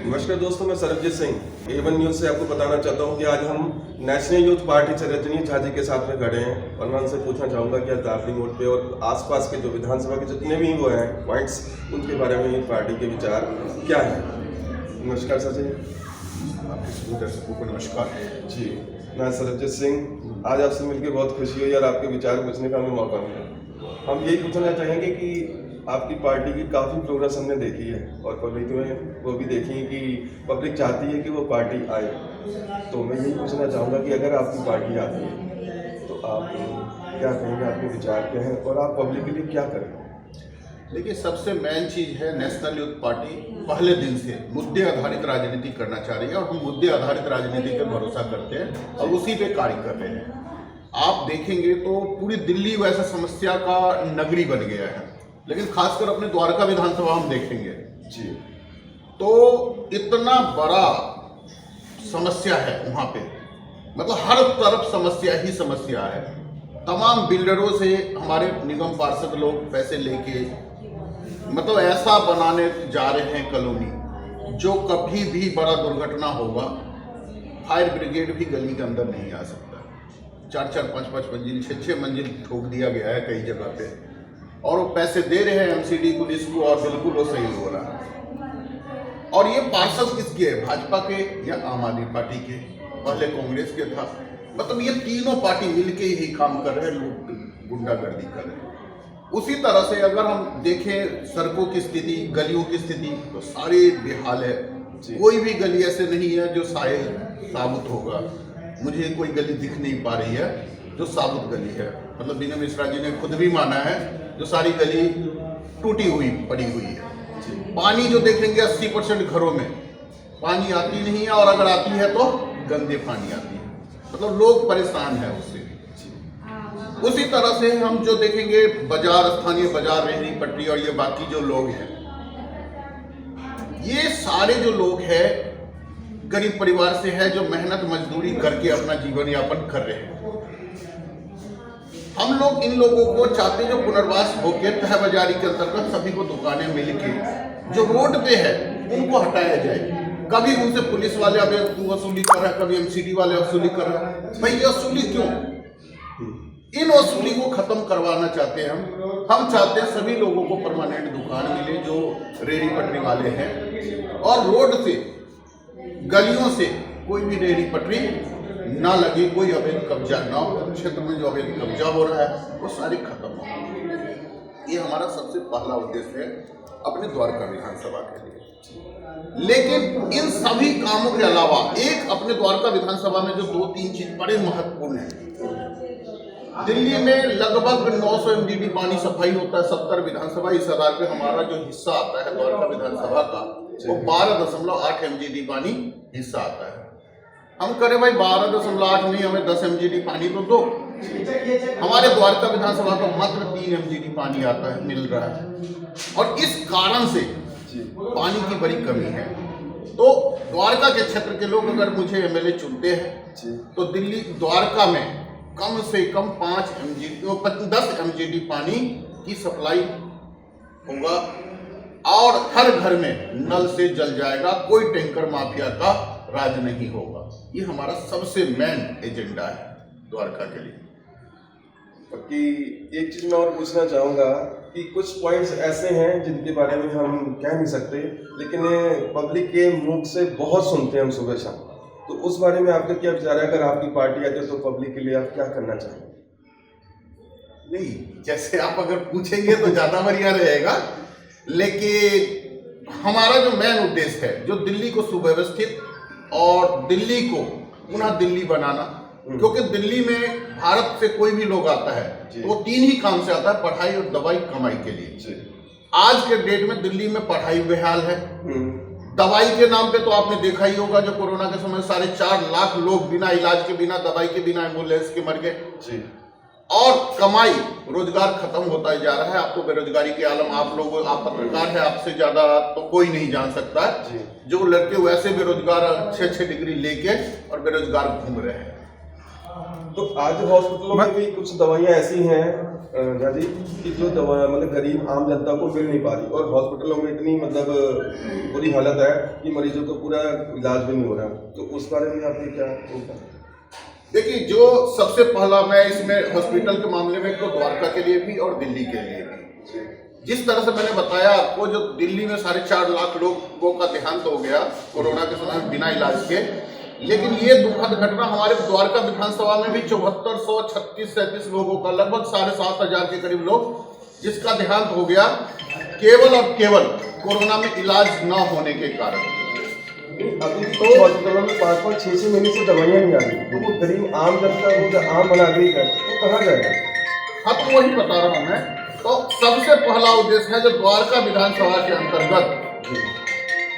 नमस्कार दोस्तों, मैं सरबजीत सिंह A1 न्यूज़ से आपको बताना चाहता हूं कि आज हम नेशनल यूथ पार्टी से रजनी झा जी के साथ में खड़े हैं और मैं उनसे पूछना चाहूँगा कि आज दार्जिलिंग मोड़ पे और आसपास के जो विधानसभा के जितने भी वो हैं पॉइंट्स, उनके बारे में यूथ पार्टी के विचार क्या हैं। नमस्कार सर जी। आपके सभी दर्शकों को नमस्कार जी। मैं सरबजीत सिंह, आज आपसे मिलकर बहुत खुशी हुई और आपके विचार पूछने का हमें मौका मिला। हम यही पूछना चाहेंगे कि आपकी पार्टी की काफ़ी प्रोग्रेस हमने देखी है और पब्लिक में वो भी देखी है कि पब्लिक चाहती है कि वो पार्टी आए। तो मैं यही पूछना चाहूँगा कि अगर आपकी पार्टी आती है तो आप क्या कहेंगे, आपके विचार क्या हैं और आप पब्लिक के लिए क्या करें। देखिए, सबसे मेन चीज़ है नेशनल यूथ पार्टी पहले दिन से मुद्दे आधारित राजनीति करना चाह रही है और हम मुद्दे आधारित राजनीति पर भरोसा करते हैं और उसी पे कार्य कर रहे हैं। आप देखेंगे तो पूरी दिल्ली वैसा समस्या का नगरी बन गया है, लेकिन खासकर अपने द्वारका विधानसभा हम देखेंगे जी तो इतना बड़ा समस्या है वहाँ पे, मतलब हर तरफ समस्या ही समस्या है। तमाम बिल्डरों से हमारे निगम पार्षद लोग पैसे लेके मतलब ऐसा बनाने जा रहे हैं कॉलोनी जो कभी भी बड़ा दुर्घटना होगा फायर ब्रिगेड भी गली के अंदर नहीं आ सकता। 4-4, 5-5 मंजिल, 6-6 मंजिल ठोक दिया गया है कई जगह पे और वो पैसे दे रहे हैं एमसीडी पुलिस को और बिल्कुल वो सही हो रहा है। और ये पार्षद किसके है, भाजपा के या आम आदमी पार्टी के, पहले कांग्रेस के था। मतलब ये तीनों पार्टी मिलके ही काम कर रहे हैं, लोग गुंडागर्दी कर रहे हैं। उसी तरह से अगर हम देखें सड़कों की स्थिति, गलियों की स्थिति, तो सारी बेहाल है। कोई भी गली ऐसे नहीं है जो साबुत होगा। मुझे कोई गली दिख नहीं पा रही है जो साबुत गली है। मतलब विनय मिश्रा जी ने खुद भी माना है जो सारी गली टूटी हुई पड़ी हुई है। पानी जो देखेंगे 80% घरों में पानी आती नहीं है और अगर आती है तो गंदे पानी आती है। मतलब लोग परेशान हैं उससे। उसी तरह से हम जो देखेंगे बाजार, स्थानीय बाजार, रेहड़ी पटरी और ये बाकी जो लोग हैं, ये सारे जो लोग हैं गरीब परिवार से है जो मेहनत मजदूरी करके अपना जीवन यापन कर रहे हैं। हम लोग इन लोगों को चाहते जो पुनर्वास होके तह बाजारी के अंतर्गत सभी को दुकानें मिलके जो रोड पे है उनको हटाया जाए। कभी उनसे पुलिस वाले अब वसूली कर रहा है, कभी एमसीडी वाले वसूली कर रहा है। भाई ये वसूली क्यों? इन वसूली को खत्म करवाना चाहते हैं हम चाहते हैं सभी लोगों को परमानेंट दुकान मिले जो रेहड़ी पटरी वाले हैं और रोड से, गलियों से कोई भी रेहड़ी पटरी ना लगे, कोई अवैध कब्जा ना हो। क्षेत्र में जो अवैध कब्जा हो रहा है वो सारे खत्म हो। ये हमारा सबसे पहला उद्देश्य है अपने द्वारका विधानसभा के लिए। लेकिन इन सभी कामों के अलावा एक अपने द्वारका विधानसभा में जो 2-3 चीज बड़े महत्वपूर्ण है। दिल्ली में लगभग 900 MGD पानी सफाई होता है 70 विधानसभा। इस आधार पे हमारा जो हिस्सा आता है द्वारका विधानसभा का वो 12.8 MGD पानी हिस्सा आता है। हम करें भाई 12.8 नहीं, हमें 10 MGD पानी तो दो। हमारे द्वारका विधानसभा को मात्र 3 MGD पानी आता है, मिल रहा है और इस कारण से पानी की बड़ी कमी है। तो द्वारका के क्षेत्र के लोग अगर मुझे MLA चुनते हैं तो दिल्ली द्वारका में कम से कम 10 MGD पानी की सप्लाई होगा और हर घर में नल से जल जाएगा। कोई टैंकर माफिया का राज नहीं होगा। ये हमारा सबसे मेन एजेंडा है द्वारका के लिए। कि एक चीज़ मैं और पूछना चाहूँगा कि कुछ पॉइंट्स ऐसे हैं जिनके बारे में हम कह नहीं सकते, लेकिन पब्लिक के मुख से बहुत सुनते हैं हम सुबह शाम। तो उस बारे में आपका क्या विचार है? अगर आपकी पार्टी आती है तो पब्लिक के लिए आप क्या करना चाहेंगे? नहीं, जैसे आप अगर पूछेंगे तो ज़्यादा बढ़िया रहेगा, लेकिन हमारा जो मेन उद्देश्य है जो दिल्ली को सुव्यवस्थित और दिल्ली को पुनः दिल्ली बनाना, क्योंकि दिल्ली में भारत से कोई भी लोग आता है तो वो 3 ही काम से आता है, पढ़ाई और दवाई कमाई के लिए। आज के डेट में दिल्ली में पढ़ाई बेहाल है। दवाई के नाम पे तो आपने देखा ही होगा जो कोरोना के समय 4.5 लाख लोग बिना इलाज के, बिना दवाई के, बिना एम्बुलेंस के मर गए। और कमाई, रोजगार खत्म होता जा रहा है। आप तो बेरोजगारी के आलम, आप लोग, आप पत्रकार है, आपसे ज्यादा तो कोई नहीं जान सकता है। जो लड़के वैसे बेरोजगार 6-6 डिग्री लेके और बेरोजगार घूम रहे हैं। तो आज हॉस्पिटलों में भी कुछ दवाइयाँ ऐसी हैं झा जी कि जो दवा मतलब गरीब आम जनता को मिल नहीं पा रही, और हॉस्पिटलों में इतनी मतलब बुरी हालत है कि मरीजों को पूरा इलाज भी नहीं हो रहा। तो उस बारे में आपकी क्या चिंता? देखिए, जो सबसे पहला मैं इसमें हॉस्पिटल के मामले में तो द्वारका के लिए भी और दिल्ली के लिए भी, जिस तरह से मैंने बताया आपको, जो दिल्ली में 4.5 लाख लोगों का देहांत हो गया कोरोना के समय बिना इलाज के, लेकिन ये दुखद घटना हमारे द्वारका विधानसभा में भी 7436 लोगों का, लगभग 7,500 के करीब लोग जिसका देहांत हो गया केवल और केवल कोरोना में इलाज न होने के कारण। अभी तो हॉस्पिटलों में 5-6 महीने से दवाइयाँ नहीं आ रही, तो वो गरीब आम जनता, वो जो आम नागरिक है, वो कहाँ जाएगा? हाँ, तो वही बता रहा हूँ मैं। तो सबसे पहला उद्देश्य है जो द्वारका विधानसभा के अंतर्गत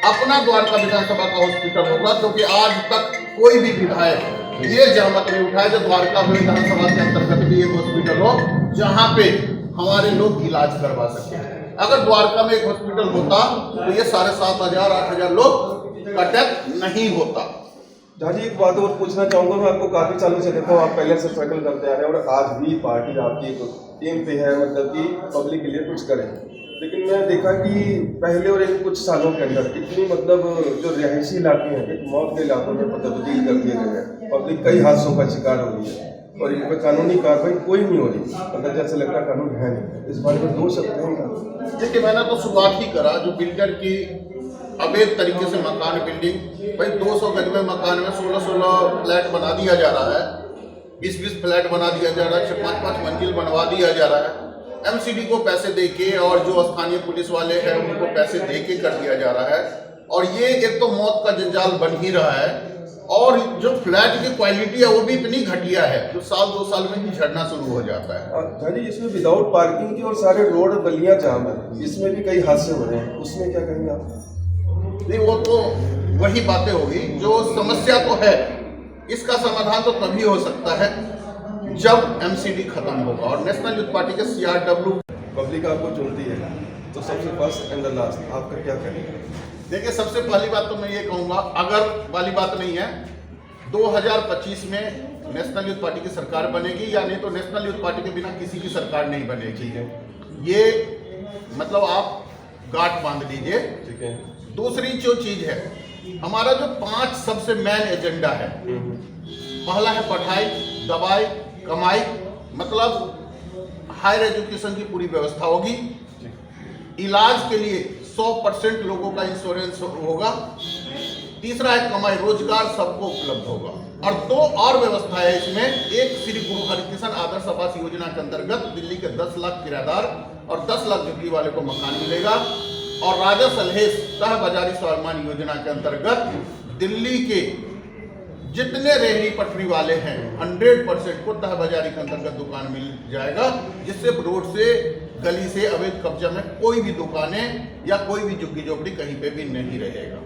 अपना द्वारका विधानसभा का हॉस्पिटल होगा, क्योंकि आज तक कोई भी विधायक ये जहमत नहीं उठाया जो द्वारका विधानसभा के अंतर्गत भी एक हॉस्पिटल हो जहाँ पे हमारे लोग इलाज करवा सके। अगर द्वारका में एक हॉस्पिटल होता तो ये 7,500-8,000 लोग का डेथ नहीं होता। झा जी, एक बात और पूछना चाहूँगा, मैं आपको काफ़ी सालों से देखा हूँ, आप पहले से स्ट्रगल करते आ रहे हैं और आज भी पार्टी आपकी टीम पे है मतलब कि पब्लिक के लिए कुछ करें, लेकिन मैं देखा कि पहले और इन कुछ सालों के अंदर इतनी मतलब जो रिहायशी इलाके हैं, एक मौत के इलाकों में तब्दील कर दिए गए हैं, पब्लिक कई हादसों का शिकार हो रही है और इन पर कानूनी कार्रवाई कोई नहीं हो रही, मतलब जैसे लगता है कानून है नहीं। इस बारे में 2 शब्द हैं। देखिए, मैंने तो शुरुआत ही करा, जो बिल्डर की अवैध तरीके से मकान बिल्डिंग, भाई 200 गज में मकान में 16 फ्लैट बना दिया जा रहा है, 20 फ्लैट बना दिया जा रहा है, 5 मंजिल बनवा दिया जा रहा है, एमसीडी को पैसे देके और जो स्थानीय पुलिस वाले हैं उनको पैसे देके कर दिया जा रहा है, और ये एक तो मौत का जंजाल बन ही रहा है, और जो फ्लैट की क्वालिटी है वो भी इतनी घटिया है जो 1-2 साल में ही झड़ना शुरू हो जाता है। और झा जी, इसमें विदाउट पार्किंग की और सारे रोड गलियां जाम है, इसमें भी कई हादसे हो रहे हैं, उसमें क्या कहेंगे आप? नहीं, वो तो वही बातें होगी, जो समस्या तो है इसका समाधान तो तभी हो सकता है जब एमसीडी खत्म होगा और नेशनल यूथ पार्टी के CRW। पब्लिक आपको चुनती है तो सबसे फर्स्ट एंड द लास्ट आपका क्या करेंगे? देखिए, सबसे पहली बात तो मैं ये कहूँगा, अगर वाली बात नहीं है, 2025 में नेशनल यूथ पार्टी की सरकार बनेगी, या नहीं तो नेशनल यूथ पार्टी के बिना किसी की सरकार नहीं बनेगी। ठीक है, ये मतलब आप गांठ बांध लीजिए। ठीक है। दूसरी जो चीज है, हमारा जो 5 सबसे मेन एजेंडा है, पहला है पढ़ाई, दवाई, कमाई, मतलब हायर एजुकेशन की पूरी व्यवस्था होगी, इलाज के लिए 100% लोगों का इंश्योरेंस होगा, तीसरा है कमाई, रोजगार सबको उपलब्ध होगा, और 2 और व्यवस्था है इसमें। एक, श्री गुरु हरिकृष्ण आदर्श आवास योजना के अंतर्गत दिल्ली के 10 लाख किराएदार और 10 लाख झुग्गी वाले को मकान मिलेगा, और राजा सलहेश तह बाजारी स्वाभिमान योजना के अंतर्गत दिल्ली के जितने रेहड़ी पटरी वाले हैं 100% को तह बाजारी के अंतर्गत दुकान मिल जाएगा, जिससे रोड से, गली से अवैध कब्जा में कोई भी दुकानें या कोई भी झुग्गी झोपड़ी कहीं पे भी नहीं रहेगा।